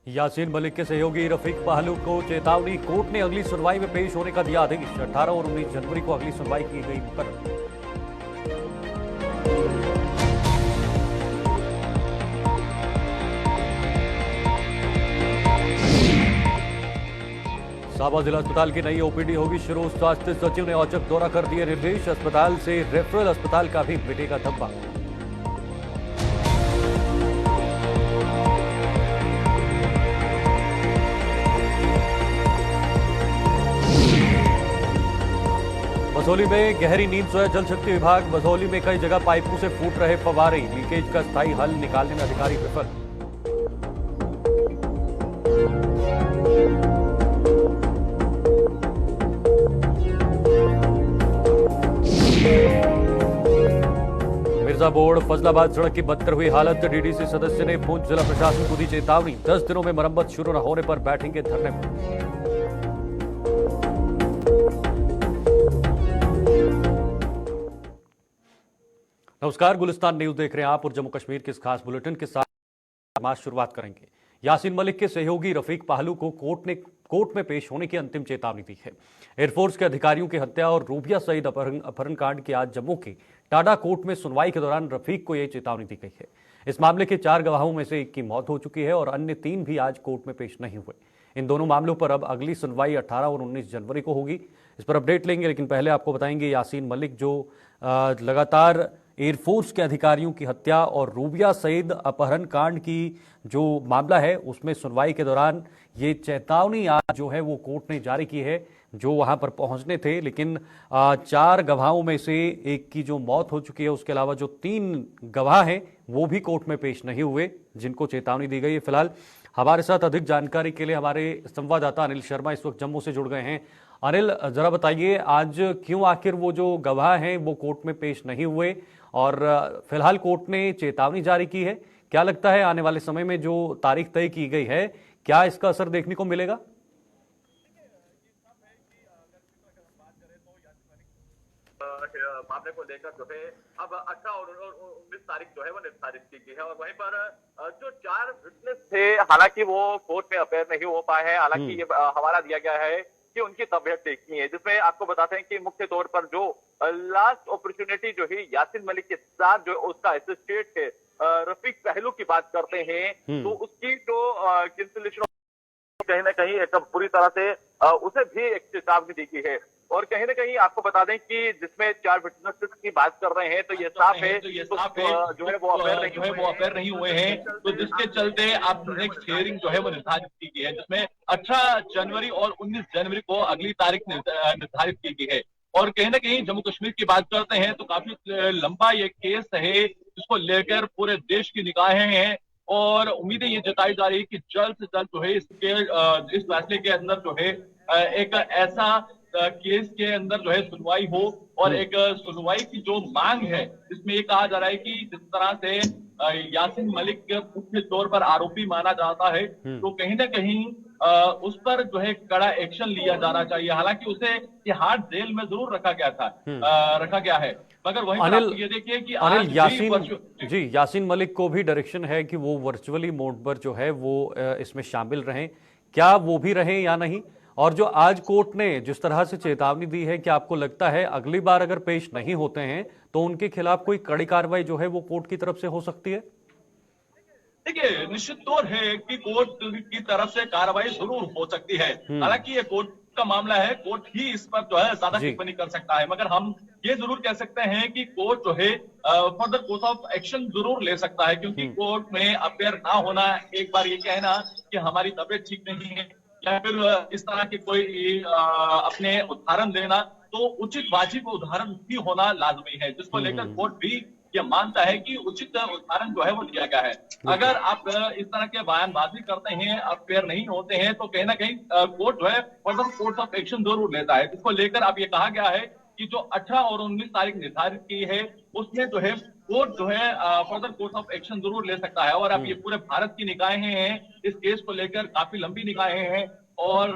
यासीन मलिक के सहयोगी रफीक पहलू को चेतावनी। कोर्ट ने अगली सुनवाई में पेश होने का दिया आदेश। 18 और 19 जनवरी को अगली सुनवाई की गई मुकर्रर। साबा जिला अस्पताल की नई ओपीडी होगी शुरू। स्वास्थ्य सचिव ने औचक दौरा कर दिए निर्देश। अस्पताल से रेफरल अस्पताल का भी मिटेगा धब्बा। बसोली में गहरी नींद सोया जल शक्ति विभाग। बसोली में कई जगह पाइपों से फूट रहे फव्वारे। लीकेज का स्थायी हल निकालने में अधिकारी विफल। मिर्जा बोर्ड फजलाबाद सड़क की बदतर हुई हालत। डीडीसी सदस्य ने पुंछ जिला प्रशासन को दी चेतावनी। 10 दिनों में मरम्मत शुरू न होने पर बैठेंगे धरने पर। नमस्कार, गुलिस्तान न्यूज देख रहे हैं आप और जम्मू कश्मीर के इस खास बुलेटिन के साथ आज शुरुआत करेंगे। यासीन मलिक के सहयोगी रफीक पहलू को कोर्ट में पेश होने की अंतिम चेतावनी दी है। एयरफोर्स के अधिकारियों की हत्या और रूबिया सईद अपहरण कांड की आज जम्मू के टाडा कोर्ट में सुनवाई के दौरान रफीक को यह चेतावनी दी गई है। इस मामले के 4 गवाहों में से 1 की मौत हो चुकी है और अन्य 3 भी आज कोर्ट में पेश नहीं हुए। इन दोनों मामलों पर अब अगली सुनवाई 18 और 19 जनवरी को होगी। इस पर अपडेट लेंगे, लेकिन पहले आपको बताएंगे यासीन मलिक जो लगातार एयरफोर्स के अधिकारियों की हत्या और रूबिया सईद अपहरण कांड की जो मामला है उसमें सुनवाई के दौरान ये चेतावनी आज जो है वो कोर्ट ने जारी की है, जो वहां पर पहुंचने थे। लेकिन 4 गवाहों में से 1 की जो मौत हो चुकी है, उसके अलावा जो 3 गवाह हैं वो भी कोर्ट में पेश नहीं हुए, जिनको चेतावनी दी गई है। फिलहाल हमारे साथ अधिक जानकारी के लिए हमारे संवाददाता अनिल शर्मा इस वक्त जम्मू से जुड़ गए हैं। अनिल, जरा बताइए आज क्यों आखिर वो जो गवाह हैं वो कोर्ट में पेश नहीं हुए और फिलहाल कोर्ट ने चेतावनी जारी की है। क्या लगता है आने वाले समय में जो तारीख तय की गई है, क्या इसका असर देखने को मिलेगा? मामले को लेकर जो है अब 18 और 19 तारीख जो है वो निर्धारित की गई है और वहीं पर जो 4 विटनेस थे, हालांकि वो कोर्ट में अपेयर नहीं हो पाए हैं। हालांकि ये हवाला दिया गया है कि उनकी तबीयत ठीक नहीं है, जिसमें आपको बताते हैं कि मुख्य तौर पर जो लास्ट अपॉर्चुनिटी जो है यासीन मलिक के साथ जो उसका एसोसिएट है रफीक पहलू की बात करते हैं, तो उसकी जो कैंसिलेशन कहीं ना कहीं एक पूरी तरह से उसे भी एक चेतावनी दी गई है। और कहीं ना कहीं आपको बता दें कि जिसमें 4 विटनेसेस की बात कर रहे हैं, तो ये साफ है जो है वो अफेयर नहीं हुए हैं, तो जिसके चलते आप नेक्स्ट हियरिंग जो है वो निर्धारित की गई है, जिसमें 18 जनवरी और 19 जनवरी को अगली तारीख निर्धारित की गई है। और कहीं ना कहीं जम्मू कश्मीर की बात करते हैं तो काफी लंबा ये केस है, जिसको लेकर पूरे देश की निगाहें हैं और उम्मीदें ये जताई जा रही है कि जल्द से जल्द जो है इस फैसले के अंदर जो है एक ऐसा केस के अंदर जो है सुनवाई हो और एक सुनवाई की जो मांग है, इसमें ये कहा जा रहा है कि जिस तरह से यासीन मलिक मुख्य तौर पर आरोपी माना जाता है, तो कहीं ना कहीं उस पर जो है कड़ा एक्शन लिया जाना चाहिए। हालांकि उसे तिहाड़ जेल में जरूर रखा गया है, मगर वहीं अनिल, ये देखिए कि आज यासीन मलिक को भी डायरेक्शन है कि वो वर्चुअली मोड पर जो है वो इसमें शामिल रहें। क्या वो भी रहें या नहीं? और जो आज कोर्ट ने जिस तरह से चेतावनी दी है, क्या आपको लगता है अगली बार अगर पेश नहीं होते हैं तो उनके खिलाफ कोई कड़ी कार्रवाई जो है वो कोर्ट की तरफ से हो सकती है? देखिए, निश्चित तौर है कि कोर्ट की तरफ से कार्रवाई जरूर हो सकती है। हालांकि ये कोर्ट का मामला है, कोर्ट ही इस पर जो है ज्यादा टिप्पणी कर सकता है, मगर हम ये जरूर कह सकते हैं कि कोर्ट जो है फर्दर कोर्स ऑफ एक्शन जरूर ले सकता है, क्योंकि कोर्ट में अपेयर ना होना, एक बार ये कहना कि हमारी तबीयत ठीक नहीं है या फिर इस तरह के कोई अपने उदाहरण देना, तो उचित वाजिब उदाहरण भी होना लाजमी है, जिसको लेकर कोर्ट भी ये मानता है कि उचित उदाहरण जो है वो दिया गया है। अगर आप इस तरह के बयानबाजी करते हैं, अफेयर नहीं होते हैं, तो कहीं ना कहीं कोर्ट जो है फर्दर कोर्स ऑफ एक्शन जरूर लेता है, जिसको लेकर अब ये कहा गया है कि जो 18 और 19 तारीख निर्धारित की है, उसमें जो है कोर्ट जो है फर्दर कोर्स ऑफ एक्शन जरूर ले सकता है। और अब ये पूरे भारत की निगाहें हैं इस केस को लेकर, काफी लंबी निगाहें हैं और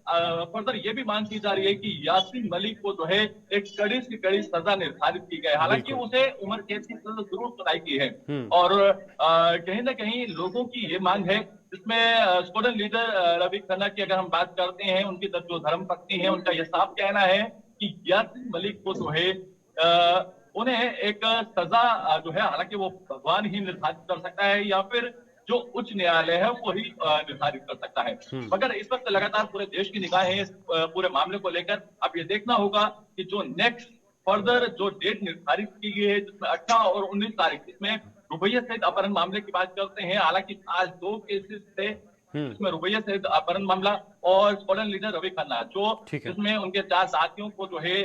फर्दर ये भी मांग की जा रही है कि यासीन मलिक को जो है एक कड़ी से कड़ी सजा निर्धारित की गई। हालांकि उसे उम्र कैद की सजा जरूर सुनाई की है और कहीं ना कहीं लोगों की ये मांग है, जिस इसमें स्टूडेंट लीडर रवि खन्ना की अगर हम बात करते हैं, उनकी जो धर्म पत्नी है, उनका यह साफ कहना है कि यासीन मलिक को जो है उन्हें एक सजा जो है, हालांकि वो भगवान ही निर्धारित कर सकता है या फिर जो उच्च न्यायालय है वो ही निर्धारित कर सकता है। मगर इस वक्त लगातार पूरे देश की निगाहें हैं इस पूरे मामले को लेकर। अब ये देखना होगा कि जो नेक्स्ट फर्दर जो डेट निर्धारित की गई है, जिसमें 18 और 19 तारीख, जिसमें रुपये सहित अपहरण मामले की बात करते हैं। हालांकि आज 2 केसेस थे, इसमें रुपये सहित अपहरण मामला और स्क्वाड्रन लीडर रवि खन्ना, जो जिसमें उनके 4 साथियों को जो है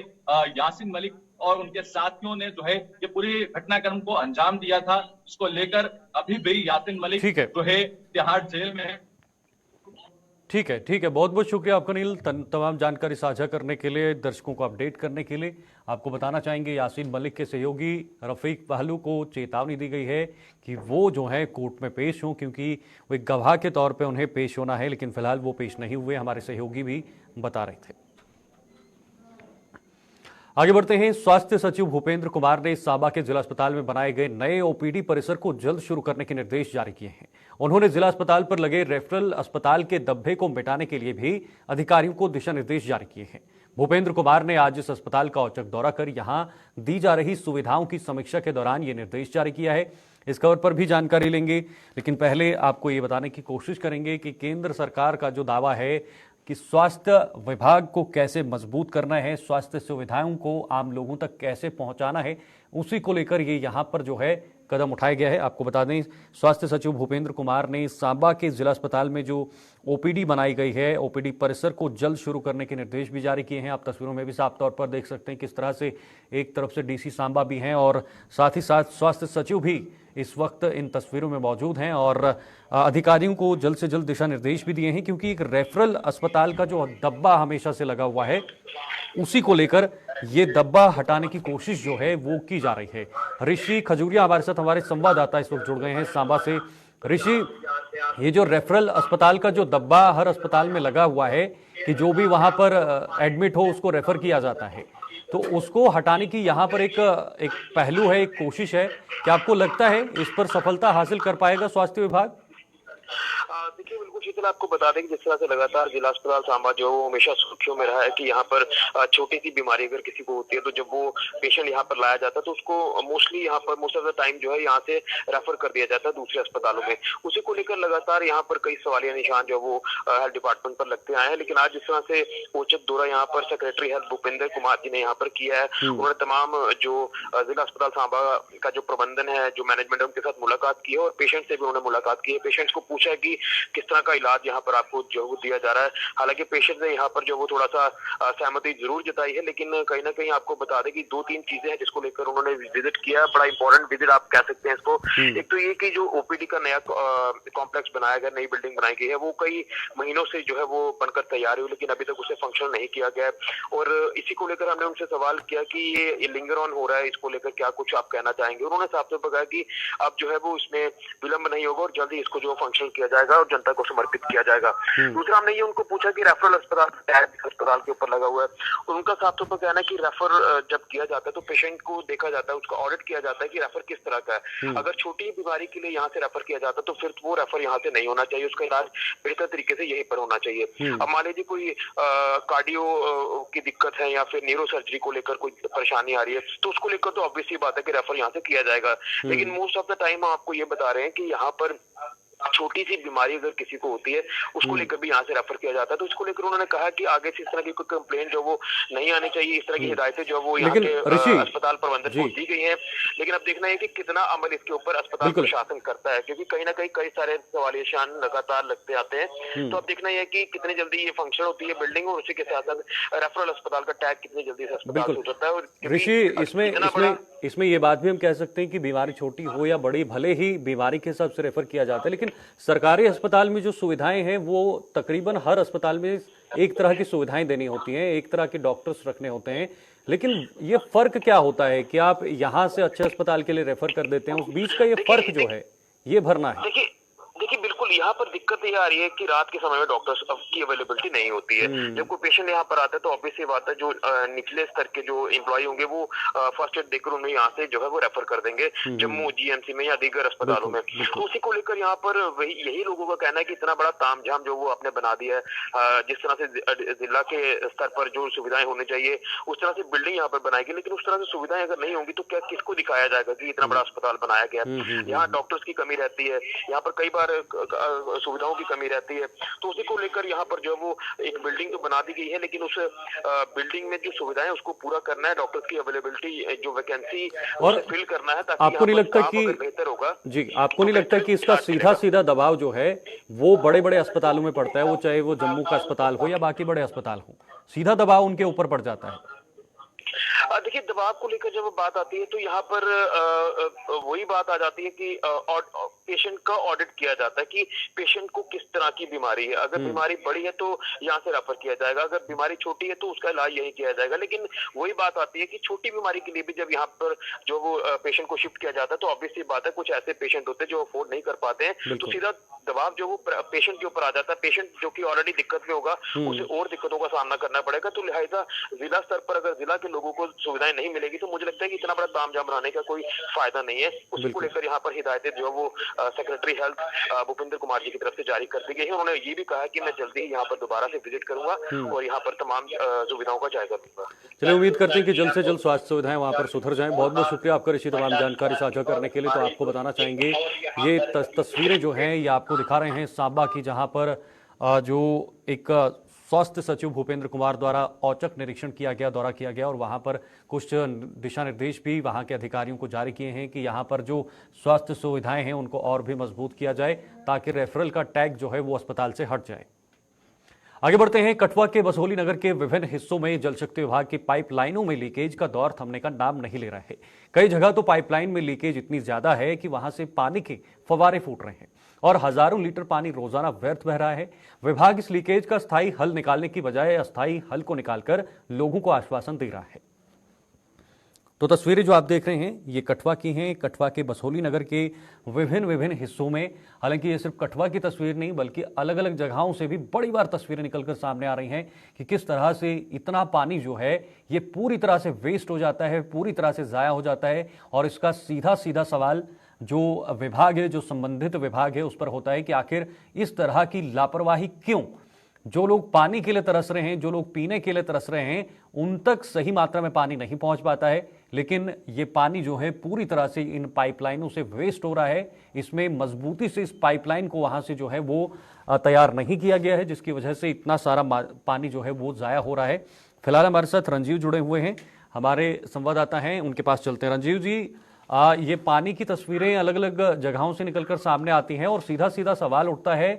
यासीन मलिक और उनके साथियों ने जो है ये पूरी घटनाक्रम को अंजाम दिया था। इसको लेकर अभी भी यासीन मलिक जो है तिहाड़ जेल में है। ठीक है, बहुत बहुत शुक्रिया आपका नील, तमाम जानकारी साझा करने के लिए, दर्शकों को अपडेट करने के लिए। आपको बताना चाहेंगे यासीन मलिक के सहयोगी रफीक पहलू को चेतावनी दी गई है कि वो जो है कोर्ट में पेश हों, क्योंकि वो एक गवाह के तौर पे उन्हें पेश होना है, लेकिन फिलहाल वो पेश नहीं हुए, हमारे सहयोगी भी बता रहे थे। आगे बढ़ते हैं। स्वास्थ्य सचिव भूपेंद्र कुमार ने सांबा के जिला अस्पताल में बनाए गए नए ओपीडी परिसर को जल्द शुरू करने के निर्देश जारी किए हैं। उन्होंने जिला अस्पताल पर लगे रेफरल अस्पताल के धब्बे को मिटाने के लिए भी अधिकारियों को दिशा निर्देश जारी किए हैं। भूपेंद्र कुमार ने आज इस अस्पताल का औचक दौरा कर यहां दी जा रही सुविधाओं की समीक्षा के दौरान ये निर्देश जारी किया है। इस खबर पर भी जानकारी लेंगे, लेकिन पहले आपको ये बताने की कोशिश करेंगे कि केंद्र सरकार का जो दावा है कि स्वास्थ्य विभाग को कैसे मजबूत करना है, स्वास्थ्य सुविधाओं को आम लोगों तक कैसे पहुंचाना है, उसी को लेकर ये यहाँ पर जो है कदम उठाया गया है। आपको बता दें, स्वास्थ्य सचिव भूपेंद्र कुमार ने सांबा के जिला अस्पताल में जो ओपीडी बनाई गई है, ओपीडी परिसर को जल्द शुरू करने के निर्देश भी जारी किए हैं। आप तस्वीरों में भी साफ तौर पर देख सकते हैं किस तरह से एक तरफ से डीसी सांबा भी हैं और साथ ही साथ स्वास्थ्य सचिव भी इस वक्त इन तस्वीरों में मौजूद हैं और अधिकारियों को जल्द से जल्द दिशा निर्देश भी दिए हैं, क्योंकि एक रेफरल अस्पताल का जो डब्बा हमेशा से लगा हुआ है, उसी को लेकर ये डब्बा हटाने की कोशिश जो है वो की जा रही है। ऋषि खजूरिया हमारे साथ, हमारे संवाददाता इस वक्त जुड़ गए हैं सांबा से। ऋषि, ये जो रेफरल अस्पताल का जो डब्बा हर अस्पताल में लगा हुआ है कि जो भी वहां पर एडमिट हो उसको रेफर किया जाता है, तो उसको हटाने की यहाँ पर एक पहलू है, एक कोशिश है। क्या आपको लगता है इस पर सफलता हासिल कर पाएगा स्वास्थ्य विभाग? देखिए, बिल्कुल शीतल, आपको बता दें कि जिस तरह से लगातार जिला अस्पताल सांबा जो वो हमेशा सुर्खियों में रहा है कि यहाँ पर छोटी सी बीमारी अगर किसी को होती है तो जब वो पेशेंट यहाँ पर लाया जाता है तो उसको मोस्टली यहाँ पर मोस्ट ऑफ द टाइम जो है यहाँ से रेफर कर दिया जाता है दूसरे अस्पतालों में। उसी को लेकर लगातार यहाँ पर कई सवालिया निशान जो वो हेल्थ डिपार्टमेंट पर लगते आए हैं। लेकिन आज जिस तरह से औचक दौरा यहाँ पर सेक्रेटरी हेल्थ भूपेंद्र कुमार जी ने यहाँ पर किया है, उन्होंने तमाम जो जिला अस्पताल सांबा का जो प्रबंधन है, जो मैनेजमेंट है, उनके साथ मुलाकात की है और पेशेंट से भी उन्होंने मुलाकात की है। पेशेंट्स को पूछा है कि किस तरह का इलाज यहाँ पर आपको जो दिया जा रहा है। हालांकि पेशेंट ने यहाँ पर जो वो थोड़ा सा सहमति जरूर जताई है, लेकिन कहीं ना कहीं आपको बता दें कि 2-3 चीजें हैं जिसको लेकर उन्होंने विजिट किया, बड़ा इंपॉर्टेंट विजिट आप कह सकते हैं इसको। एक तो ये कि जो ओपीडी का नया कॉम्प्लेक्स बनाया गया, नई बिल्डिंग बनाई गई है, वो कई महीनों से जो है वो बनकर तैयार हुई, लेकिन अभी तक उसे फंक्शन नहीं किया गया है। और इसी को लेकर हमने उनसे सवाल किया कि ये लिंगर ऑन हो रहा है, इसको लेकर क्या कुछ आप कहना चाहेंगे। उन्होंने साफ तौर पर कहा कि अब जो है वो इसमें विलंब नहीं होगा और जल्दी इसको जो फंक्शन किया जाएगा और जनता को समर्पित किया जाएगा। दूसरा, हमने ये उनको पूछा कि रेफरल अस्पताल टैग अस्पताल के ऊपर लगा हुआ है, और उनका साफ तौर पर कहना है कि रेफर जब किया जाता है तो पेशेंट को देखा जाता है, उसका ऑडिट किया जाता है कि रेफर किस तरह का है। अगर छोटी बीमारी के लिए यहाँ से रेफर किया जाता है तो फिर वो रेफर यहाँ से नहीं होना चाहिए, उसका इलाज बेहतर तरीके से यहीं पर होना चाहिए। अब मान लीजिए कोई कार्डियो की दिक्कत है या फिर न्यूरो सर्जरी को लेकर कोई परेशानी आ रही है तो उसको लेकर तो ऑब्वियसली बात है कि रेफर यहाँ से किया जाएगा। लेकिन मोस्ट ऑफ द टाइम हम आपको ये बता रहे हैं कि यहाँ पर छोटी सी बीमारी अगर किसी को होती है उसको लेकर भी यहाँ से रेफर किया जाता है। तो इसको लेकर उन्होंने कहा कि आगे से इस तरह की कोई कंप्लेंट जो वो नहीं आनी चाहिए, इस तरह की हिदायतें जो वो यहाँ के अस्पताल प्रबंधन को दी गई हैं। लेकिन अब देखना है कि कितना अमल इसके ऊपर अस्पताल प्रशासन करता है, क्योंकि कहीं ना कहीं कई सारे सवालिया निशान लगातार लगते आते हैं। तो अब देखना है कि कितनी जल्दी ये फंक्शन होती है बिल्डिंग, और उसी के साथ साथ रेफरल अस्पताल का टैग कितनी जल्दी से अस्पताल हो जाता है। और ऋषि, इसमें ये बात भी हम कह सकते हैं कि बीमारी छोटी हो या बड़ी, भले ही बीमारी के हिसाब से रेफर किया जाता है, लेकिन सरकारी अस्पताल में जो सुविधाएं हैं वो तकरीबन हर अस्पताल में एक तरह की सुविधाएं देनी होती हैं, एक तरह के डॉक्टर्स रखने होते हैं। लेकिन ये फर्क क्या होता है कि आप यहाँ से अच्छे अस्पताल के लिए रेफर कर देते हैं, उस बीच का ये फर्क जो है ये भरना है। देखिए बिल्कुल बिल्कुल, यहाँ पर दिक्कत ये आ रही है कि रात के समय में डॉक्टर्स की अवेलेबिलिटी नहीं होती है। जब कोई पेशेंट यहाँ पर आता है तो ऑब्वियस सी बात है, जो निचले स्तर के जो एम्प्लॉय होंगे वो फर्स्ट एड देकर उन्हें यहाँ से जो है वो रेफर कर देंगे जम्मू जीएमसी में या दीगर अस्पतालों में। तो उसी को लेकर यहाँ पर यही लोगों का कहना है कि इतना बड़ा तामझाम जो वो आपने बना दिया है, जिस तरह से जिला के स्तर पर जो सुविधाएं होनी चाहिए उस तरह से बिल्डिंग यहाँ पर बनाएगी, लेकिन उस तरह से सुविधाएं अगर नहीं होंगी तो क्या किसको दिखाया जाएगा कि इतना बड़ा अस्पताल बनाया गया। यहाँ डॉक्टर्स की कमी रहती है, यहाँ पर कई बार सुविधाओं की कमी रहती है। तो उसी को लेकर यहाँ पर जो वो एक बिल्डिंग तो बना दी गई है, लेकिन उस बिल्डिंग में जो सुविधाएं उसको पूरा करना है, डॉक्टर्स की अवेलेबिलिटी जो वैकेंसी और फिल करना है, ताकि आपको नहीं लगता कि बेहतर होगा जी, आपको नहीं लगता कि इसका सीधा सीधा दबाव जो है वो बड़े बड़े अस्पतालों में पड़ता है, वो चाहे वो जम्मू का अस्पताल हो या बाकी बड़े अस्पताल हो, सीधा दबाव उनके ऊपर पड़ जाता है? देखिए, दबाव को लेकर जब बात आती है तो यहाँ पर वही बात आ जाती है कि पेशेंट का ऑडिट किया जाता है कि पेशेंट को किस तरह की बीमारी है। अगर बीमारी बड़ी है तो यहाँ से रेफर किया जाएगा, अगर बीमारी छोटी है तो उसका इलाज यही किया जाएगा। लेकिन वही बात आती है कि छोटी बीमारी के लिए भी जब यहाँ पर जो वो पेशेंट को शिफ्ट किया जाता है तो ऑब्वियस सी बात है, कुछ ऐसे पेशेंट होते हैं जो अफोर्ड नहीं कर पाते हैं, तो सीधा दबाव जो वो पेशेंट के ऊपर आ जाता है। पेशेंट जो कि ऑलरेडी दिक्कत में होगा उसे और दिक्कतों का सामना करना पड़ेगा। तो लिहाजा जिला स्तर पर अगर जिला के लोगों को सुविधाएं नहीं मिलेगी तो मुझे लगता है कि इतना बड़ा तामझाम बनाने का कोई फायदा नहीं है। उसी को लेकर यहाँ पर हिदायतें जो वो सेक्रेटरी हेल्थ भूपेंद्र कुमार जी की तरफ से जारी कर दी गई है। उन्होंने ये भी कहा है कि मैं जल्दी ही यहाँ पर दोबारा से विजिट करूंगा और यहाँ पर तमाम सुविधाओं का जायजा लूंगा। चलिए, उम्मीद करते हैं कि जल्द से जल्द स्वास्थ्य सुविधाएं वहां पर सुधर जाएं। बहुत बहुत शुक्रिया आपका ऋषि, तमाम जानकारी साझा करने के लिए। तो आपको बताना चाहेंगे ये तस्वीरें जो हैं ये आपको दिखा रहे हैं सांबा की, जहां पर जो एक स्वास्थ्य सचिव भूपेंद्र कुमार द्वारा औचक निरीक्षण किया गया, दौरा किया गया और वहां पर कुछ दिशा निर्देश भी वहां के अधिकारियों को जारी किए हैं कि यहां पर जो स्वास्थ्य सुविधाएं हैं उनको और भी मजबूत किया जाए ताकि रेफरल का टैग जो है वो अस्पताल से हट जाए। आगे बढ़ते हैं। कठुआ के बसोली नगर के विभिन्न हिस्सों में जल शक्ति विभाग की पाइपलाइनों में लीकेज का दौर थमने का नाम नहीं ले रहा है। कई जगह तो पाइपलाइन में लीकेज इतनी ज्यादा है कि वहां से पानी के फव्वारे फूट रहे हैं और हजारों लीटर पानी रोजाना व्यर्थ बह रहा है। विभाग इस लीकेज का स्थायी हल निकालने की बजाय अस्थायी हल को निकालकर लोगों को आश्वासन दे रहा है। तो तस्वीरें जो आप देख रहे हैं ये कठुआ की हैं, कठुआ के बसोली नगर के विभिन्न हिस्सों में। हालांकि ये सिर्फ कठुआ की तस्वीर नहीं बल्कि अलग अलग जगहों से भी बड़ी बार तस्वीरें निकलकर सामने आ रही हैं कि किस तरह से इतना पानी जो है ये पूरी तरह से वेस्ट हो जाता है, पूरी तरह से ज़ाया हो जाता है। और इसका सीधा सीधा सवाल जो विभाग है, जो संबंधित विभाग है, उस पर होता है कि आखिर इस तरह की लापरवाही क्यों? जो लोग पानी के लिए तरस रहे हैं, जो लोग पीने के लिए तरस रहे हैं, उन तक सही मात्रा में पानी नहीं पहुंच पाता है। लेकिन ये पानी जो है पूरी तरह से इन पाइपलाइनों से वेस्ट हो रहा है। इसमें मजबूती से इस पाइपलाइन को वहां से जो है वो तैयार नहीं किया गया है, जिसकी वजह से इतना सारा पानी जो है वो ज़ाया हो रहा है। फिलहाल हमारे साथ रंजीव जुड़े हुए हैं, हमारे संवाददाता हैं, उनके पास चलते हैं। रंजीव जी, ये पानी की तस्वीरें अलग अलग जगहों से निकलकर सामने आती हैं और सीधा सीधा सवाल उठता है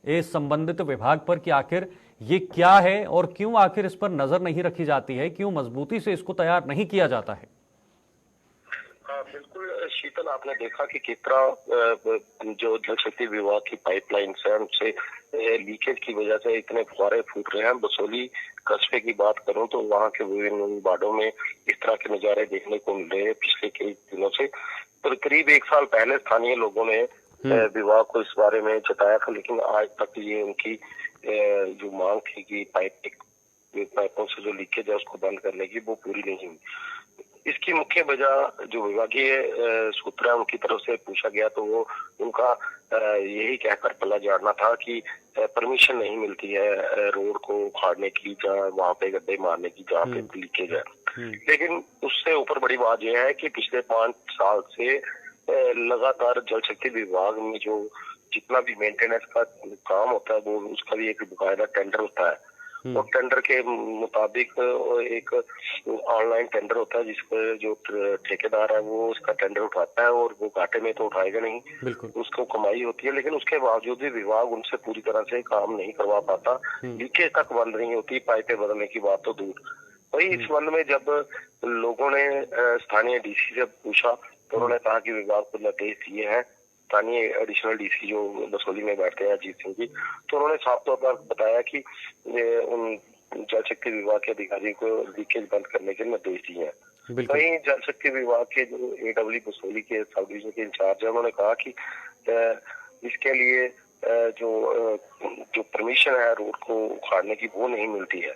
इस संबंधित विभाग पर कि आखिर ये क्या है और क्यों आखिर इस पर नजर नहीं रखी जाती है, क्यों मजबूती से इसको तैयार नहीं किया जाता है? बिल्कुल शीतल, आपने देखा कि कितना जो जल शक्ति विभाग की पाइपलाइन है उनसे लीकेज की वजह से इतने फुहारे फूट रहे हैं। बसोली कस्बे की बात करूं तो वहां के विभिन्न वार्डों में इस तरह के नजारे देखने को मिल रहे हैं पिछले कई दिनों से। तो करीब 1 साल पहले स्थानीय लोगों ने विभाग को इस बारे में जताया था, लेकिन आज तक ये उनकी जो मांग थी कि पाइपों से जो लीकेज है उसको बंद करने की, वो पूरी नहीं हुई। इसकी मुख्य वजह जो विभागीय सूत्र है उनकी तरफ से पूछा गया तो वो उनका यही कहकर पल्ला झाड़ना था कि परमिशन नहीं मिलती है रोड को उखाड़ने की, जहाँ वहां पे गड्ढे मारने की जहाँ पे लीकेज है। लेकिन उससे ऊपर बड़ी बात यह है कि पिछले 5 साल से लगातार जल शक्ति विभाग में जो जितना भी मेंटेनेंस का काम होता है वो उसका भी एक बकायदा टेंडर होता है और टेंडर के मुताबिक एक ऑनलाइन टेंडर होता है जिसको जो ठेकेदार है वो उसका टेंडर उठाता है और वो घाटे में तो उठाएगा नहीं, उसको कमाई होती है। लेकिन उसके बावजूद भी विभाग उनसे पूरी तरह से काम नहीं करवा पाता, लीकेज तक बंद नहीं होती, पाइपें बदलने की बात तो दूर। वही इस संबंध में जब लोगों ने स्थानीय डीसी से पूछा तो उन्होंने कहा कि विभाग को निर्देश दिए हैं, स्थानीय एडिशनल डीसी जो बसोली में बैठते हैं अजीत सिंह जी, तो उन्होंने साफ तौर पर बताया कि उन जल शक्ति विभाग के अधिकारियों को लीकेज बंद करने के निर्देश दिए हैं। वहीं जल शक्ति विभाग के जो AW बसोली के सब डिवीजन के इंचार्ज है उन्होंने कहा कि इसके लिए जो परमिशन है रोड को उखाड़ने की वो नहीं मिलती है।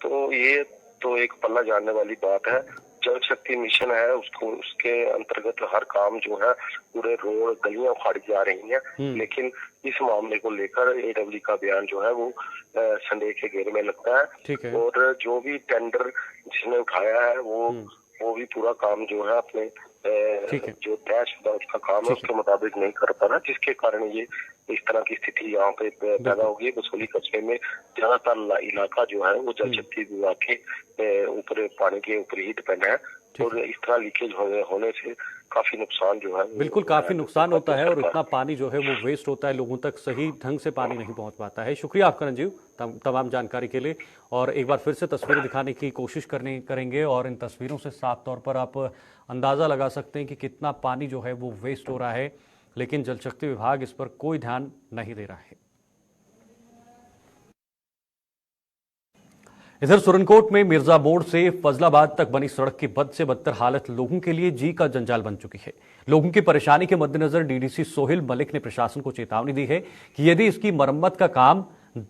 तो ये तो एक पल्ला जानने वाली बात है। जल शक्ति मिशन है उसके अंतर्गत हर काम जो है पूरे रोड गलियां उखाड़ी जा रही हैं, लेकिन इस मामले को लेकर AWD का बयान जो है वो संदेह के घेरे में लगता है। और जो भी टेंडर जिसने उठाया है वो भी पूरा काम जो है अपने जो तयशुदा उसका काम है उसके मुताबिक नहीं कर पा रहा, जिसके कारण ये इस तरह की स्थिति यहाँ पे पैदा होगी। बसोली कस्बे में ज्यादातर इलाका जो है वो जल शक्ति विभाग के ऊपर पानी के ऊपर ही डिपेंड है और इस तरह लीकेज होने से काफी नुकसान जो है बिल्कुल काफी नुकसान होता है और इतना पानी जो है वो वेस्ट होता है, लोगों तक सही ढंग से पानी नहीं पहुंच पाता है। शुक्रिया आपका रंजीव तमाम जानकारी के लिए। और एक बार फिर से तस्वीरें दिखाने की कोशिश करेंगे और इन तस्वीरों से साफ तौर पर आप अंदाजा लगा सकते हैं कि कितना पानी जो है वो वेस्ट हो रहा है, लेकिन जल शक्ति विभाग इस पर कोई ध्यान नहीं दे रहा है। इधर सुरनकोट में मिर्जा मोड़ से फजलाबाद तक बनी सड़क की बद से बदतर हालत लोगों के लिए जी का जंजाल बन चुकी है। लोगों की परेशानी के मद्देनजर DDC सोहेल मलिक ने प्रशासन को चेतावनी दी है कि यदि इसकी मरम्मत का काम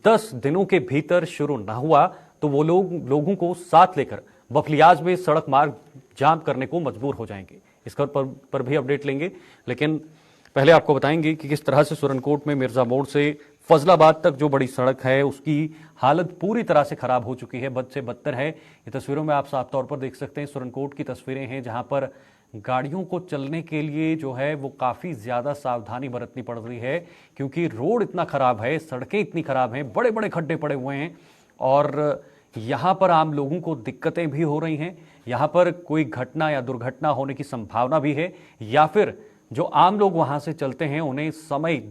10 दिनों के भीतर शुरू न हुआ तो वो लोगों को साथ लेकर बफलियाज में सड़क मार्ग जाम करने को मजबूर हो जाएंगे। इस पर भी अपडेट लेंगे, लेकिन पहले आपको बताएंगे कि किस तरह से सुरनकोट में मिर्जा मोड़ से फजलाबाद तक जो बड़ी सड़क है उसकी हालत पूरी तरह से खराब हो चुकी है, बद से बदतर है। ये तस्वीरों में आप साफ तौर पर देख सकते हैं सुरनकोट की तस्वीरें हैं जहां पर गाड़ियों को चलने के लिए जो है वो काफ़ी ज़्यादा सावधानी बरतनी पड़ रही है, क्योंकि रोड इतना ख़राब है, सड़कें इतनी ख़राब हैं, बड़े बड़े खड्डे पड़े हुए हैं और यहाँ पर आम लोगों को दिक्कतें भी हो रही हैं। यहाँ पर कोई घटना या दुर्घटना होने की संभावना भी है, या फिर जो आम लोग वहाँ से चलते हैं उन्हें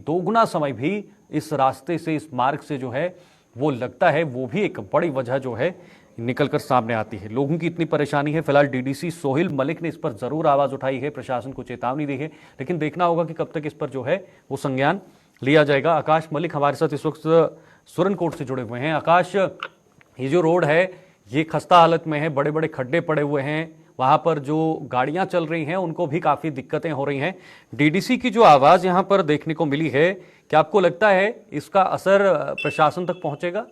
दोगुना समय भी इस रास्ते से, इस मार्ग से जो है वो लगता है। वो भी एक बड़ी वजह जो है निकलकर सामने आती है। लोगों की इतनी परेशानी है। फिलहाल DDC सोहेल मलिक ने इस पर जरूर आवाज उठाई है, प्रशासन को चेतावनी दी है, लेकिन देखना होगा कि कब तक इस पर जो है वो संज्ञान लिया जाएगा। आकाश मलिक हमारे साथ इस वक्त सुरनकोट से जुड़े हुए हैं। आकाश, ये जो रोड है ये खस्ता हालत में है, बड़े बड़े खड्डे पड़े हुए हैं, वहां पर जो गाड़ियां चल रही हैं उनको भी काफी दिक्कतें हो रही हैं। DDC की जो आवाज यहां पर देखने को मिली है, क्या आपको लगता है इसका असर प्रशासन तक पहुंचेगा?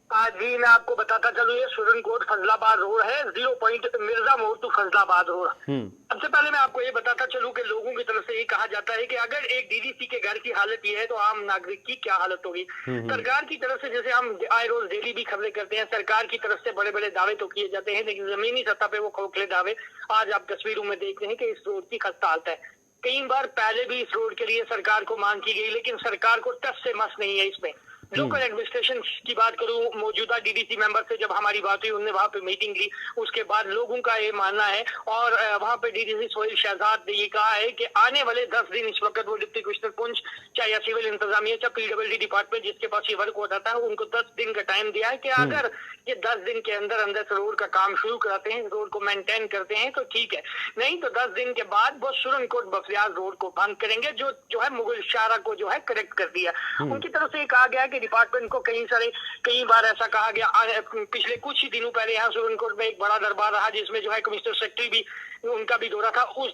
जी मैं आपको बताता चलूं, ये सुरनकोट फजलाबाद रोड है, 0 पॉइंट मिर्जा मोड़ टू फजलाबाद रोड। सबसे पहले मैं आपको ये बताता चलूं कि लोगों की तरफ से ये कहा जाता है कि अगर एक DDC के घर की हालत ये है तो आम नागरिक की क्या हालत होगी। सरकार की तरफ से, जैसे हम आए रोज डेली भी खबरें करते हैं, सरकार की तरफ से बड़े बड़े दावे तो किए जाते हैं, लेकिन जमीनी सतह पे वो खोखले दावे आज आप तस्वीरों में देखते हैं कि इस रोड की खस्ता हालत है। कई बार पहले भी इस रोड के लिए सरकार को मांग की गई, लेकिन सरकार को टस से मस नहीं है इसमें। लोकल एडमिनिस्ट्रेशन की बात करूं, मौजूदा DDC मेंबर से जब हमारी बात हुई, उन्होंने वहां पे मीटिंग ली, उसके बाद लोगों का ये मानना है और वहां पे DDC सोहेल शहजाद ने ये कहा है कि आने वाले 10 दिन, इस वक्त वो डिप्टी कमिश्नर पुंछ चाहे या सिविल इंतजामिया चाहे PWD डिपार्टमेंट जिसके पास ये वर्क हो जाता है, उनको 10 दिन का टाइम दिया है कि अगर ये 10 दिन के अंदर अंदर से रोड का काम शुरू कराते हैं, रोड को मेंटेन करते हैं तो ठीक है, नहीं तो 10 दिन के बाद वो सुरनकोट बफलियाज रोड को बंद करेंगे, जो है मुगल शारा को जो है करेक्ट कर दिया। उनकी तरफ से कहा गया कि डिपार्टमेंट को कई बार ऐसा कहा गया। पिछले कुछ ही दिनों पहले यहाँ सुरनकोट में एक बड़ा दरबार रहा जिसमें जो है कमिश्नर सेक्रेटरी भी, उनका भी दौरा था। उस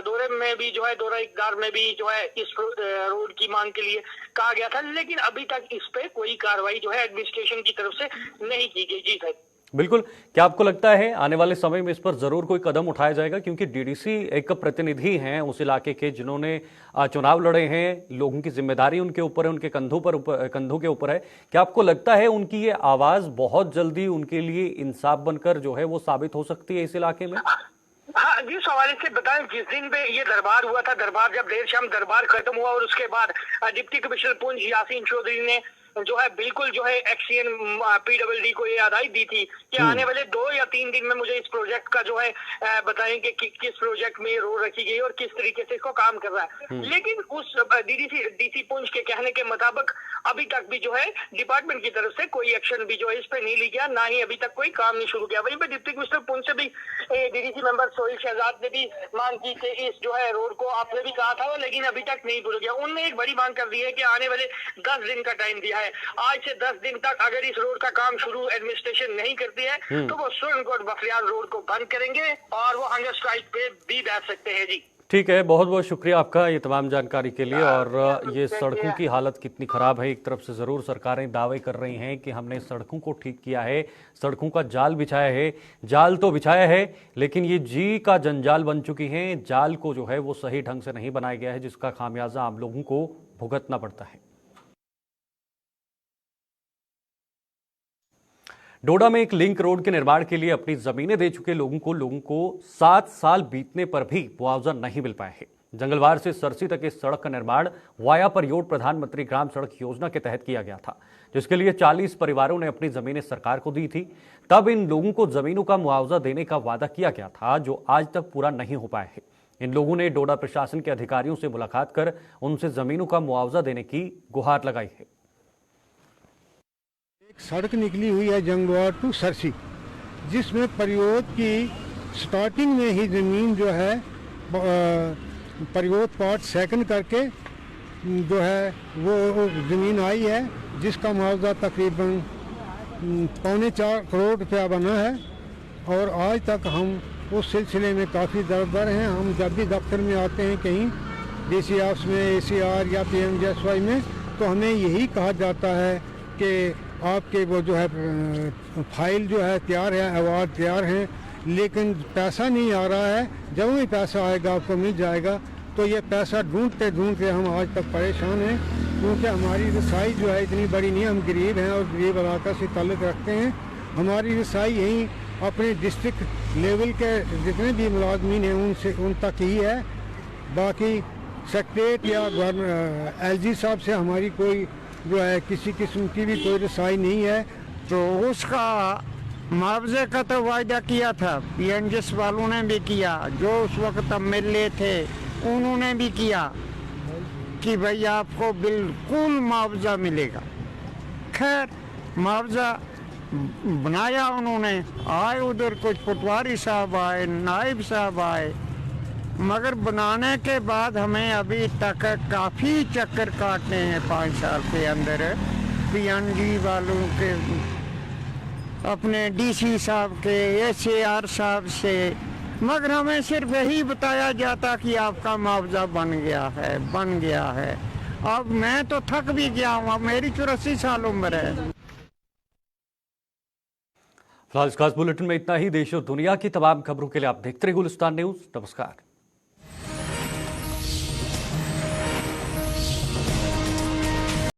दौरे में भी जो है, दौरा इकदार में भी जो है इस रोड की मांग के लिए कहा गया था, लेकिन अभी तक इस पे कोई कार्रवाई जो है एडमिनिस्ट्रेशन की तरफ से नहीं की गई। जी सर, बिल्कुल। क्या आपको लगता है आने वाले समय में इस पर जरूर कोई कदम उठाया जाएगा, क्योंकि DDC एक प्रतिनिधि हैं उस इलाके के जिन्होंने चुनाव लड़े हैं, लोगों की जिम्मेदारी उनके ऊपर है, उनके कंधों के ऊपर है। क्या आपको लगता है उनकी ये आवाज बहुत जल्दी उनके लिए इंसाफ बनकर जो है वो साबित हो सकती है इस इलाके में? हाँ जी, सवाल से बताएं, जिस दिन पे ये दरबार हुआ था, दरबार जब देर शाम दरबार खत्म हुआ और उसके बाद डिप्टी कमिश्नर पुंछ यासीन चौधरी ने जो है बिल्कुल जो है एक्सीएन PWD को ये आदायत दी थी कि आने वाले 2 या 3 दिन में मुझे इस प्रोजेक्ट का जो है बताएंगे कि किस प्रोजेक्ट में रोड रखी गई और किस तरीके से इसको काम कर रहा है। लेकिन उस DDC पुंछ के कहने के मुताबिक अभी तक भी जो है डिपार्टमेंट की तरफ से कोई एक्शन भी जो है इस पे नहीं लिया, ना ही अभी तक कोई काम नहीं शुरू किया। वहीं पे डिप्टी कमिश्नर पुंछ से भी DDC मेंबर सोहेल शहजाद ने भी मांग की कि इस जो है रोड को आपने भी कहा था, लेकिन अभी तक नहीं भूल गया। उन्होंने एक बड़ी मांग कर दी है कि आने वाले 10 दिन का टाइम दिया है। आज से 10 दिन तक अगर इस रोड का काम शुरू एडमिनिस्ट्रेशन नहीं करती है तो वो सुरनकोट बफलियाज रोड को बंद करेंगे और वो हंगर स्ट्राइक पे भी बैठ सकते हैं। जी ठीक है, बहुत बहुत शुक्रिया आपका ये तमाम जानकारी के लिए। और ये सड़कों की हालत कितनी खराब है, एक तरफ से ज़रूर सरकारें दावे कर रही हैं कि हमने सड़कों को ठीक किया है, सड़कों का जाल बिछाया है। जाल तो बिछाया है, लेकिन ये जी का जंजाल बन चुकी हैं। जाल को जो है वो सही ढंग से नहीं बनाया गया है, जिसका खामियाजा आम लोगों को भुगतना पड़ता है। डोडा में एक लिंक रोड के निर्माण के लिए अपनी जमीनें दे चुके लोगों को 7 साल बीतने पर भी मुआवजा नहीं मिल पाया है। जंगलवार से सरसी तक इस सड़क का निर्माण वाया परियोड प्रधानमंत्री ग्राम सड़क योजना के तहत किया गया था, जिसके लिए 40 परिवारों ने अपनी जमीनें सरकार को दी थी। तब इन लोगों को जमीनों का मुआवजा देने का वादा किया गया था, जो आज तक पूरा नहीं हो पाया है। इन लोगों ने डोडा प्रशासन के अधिकारियों से मुलाकात कर उनसे जमीनों का मुआवजा देने की गुहार लगाई है। सड़क निकली हुई है जंगलवार टू सरसी, जिसमें परियोद की स्टार्टिंग में ही ज़मीन जो है परियोद पार्ट सेकंड करके जो है वो ज़मीन आई है, जिसका मुआवजा तकरीबन 3.25 करोड़ रुपया बना है। और आज तक हम उस सिलसिले में काफ़ी दरदर हैं। हम जब भी दफ्तर में आते हैं कहीं DC ऑफिस में, ACR या PMGSY में, तो हमें यही कहा जाता है कि आपके वो जो है फाइल जो है तैयार है, अवार्ड तैयार हैं, लेकिन पैसा नहीं आ रहा है। जब भी पैसा आएगा आपको मिल जाएगा। तो ये पैसा ढूंढते ढूंढते हम आज तक परेशान हैं, क्योंकि हमारी रसाई जो है इतनी बड़ी नहीं। हम गरीब हैं और गरीब इलाका से ताल्लुक़ रखते हैं। हमारी रसाई यहीं अपने डिस्ट्रिक्ट लेवल के जितने भी मुलाजमीन हैं उन तक ही है। बाकी सेक्रेटरीट या LG साहब से हमारी कोई जो है किसी किस्म की भी कोई रसाई नहीं है। तो उसका मुआवजे का तो वायदा किया था, PMGS वालों ने भी किया, जो उस वक्त MLA थे उन्होंने भी किया कि भाई आपको बिल्कुल मुआवजा मिलेगा। खैर मुआवजा बनाया उन्होंने, आए उधर कुछ पटवारी साहब आए, नायब साहब आए, मगर बनाने के बाद हमें अभी तक काफ़ी चक्कर काटने हैं 5 साल के अंदर। PNG वालों के, अपने DC साहब के, ACR साहब से, मगर हमें सिर्फ यही बताया जाता कि आपका मुआवजा बन गया है। अब मैं तो थक भी गया हूँ, अब मेरी 84 साल उम्र है। फिलहाल इस खास बुलेटिन में इतना ही। देश और दुनिया की तमाम खबरों के लिए आप देखते रहिए गुलिस्तान न्यूज़। नमस्कार।